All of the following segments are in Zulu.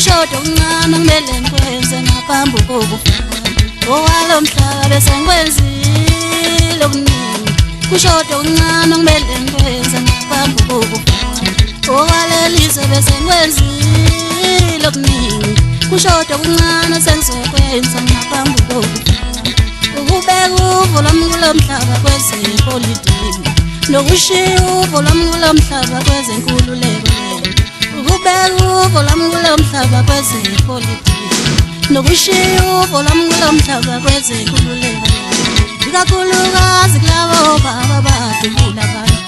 kushoda okuncane kumele ngikwenze ngaphambi kokufa owalo mhlaba bese ngikwenzile okuningi kushoda okuncane kumele ngikwenze ngaphambi kokufa owalelizwe bese ngikwenzile okuningi kushoda okuncane sengizokwenza ngaphambi kokufa ukubeka uvo lwami kulo mhlaba kwezepolitiki nokushiya uvo lwami kulo mhlaba kwezenkululeko ukubeka uvo lwami kulo mhlaba kwezepolitiki nokushiya uvo lwami kulo mhlaba kwezenkululeko ikakhulukazi kulabo baba abadubula abantu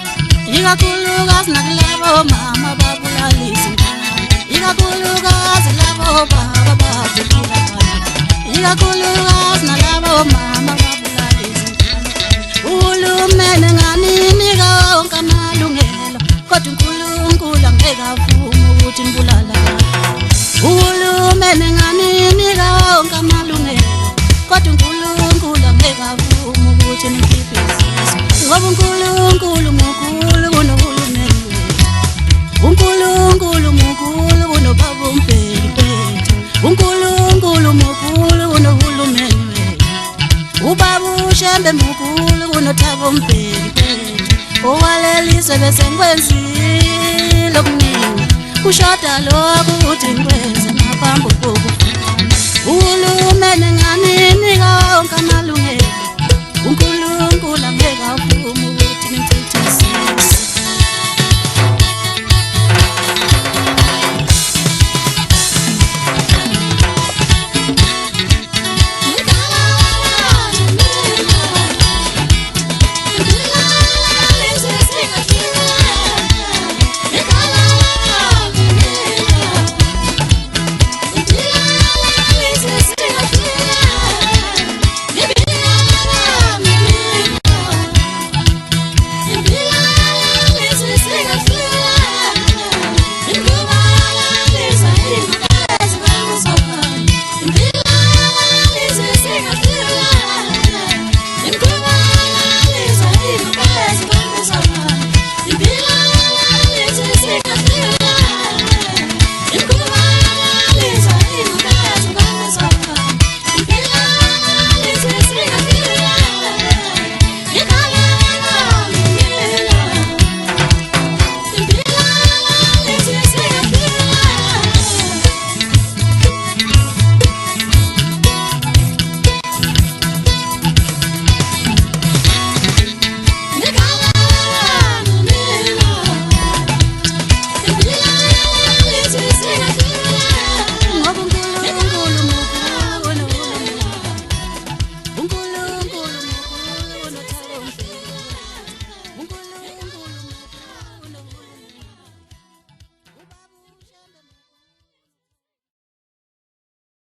ikakhulukazi nakulabo mama ababulalisa ingane ikakhulukazi labo baba abadubula abantu ikakhulukazi nalabo mama ababulalisa ingane uhulumeni nganinika wonke amalungelo kodwa uNkulunkulu angeke avume ukuthi nibulala uhulumeni nganinika wonke amalungelo kodwa uNkulunkulu angeke avume ukuthi nikhiphe isizwe ngoba uNkulunkulu mukhulu kunohulumeni wethu uNkulunkulu mukhulu kunobaba uMbeki bethu uNkulunkulu mukhulu kunohulumeni wethu ubaba uShembe mukhulu kunoThabo Mbeki bethu owalelizwe bese ngikwenzile okuningi kushoda lokhu ukuthi ngikwenze ngaphambi kokufa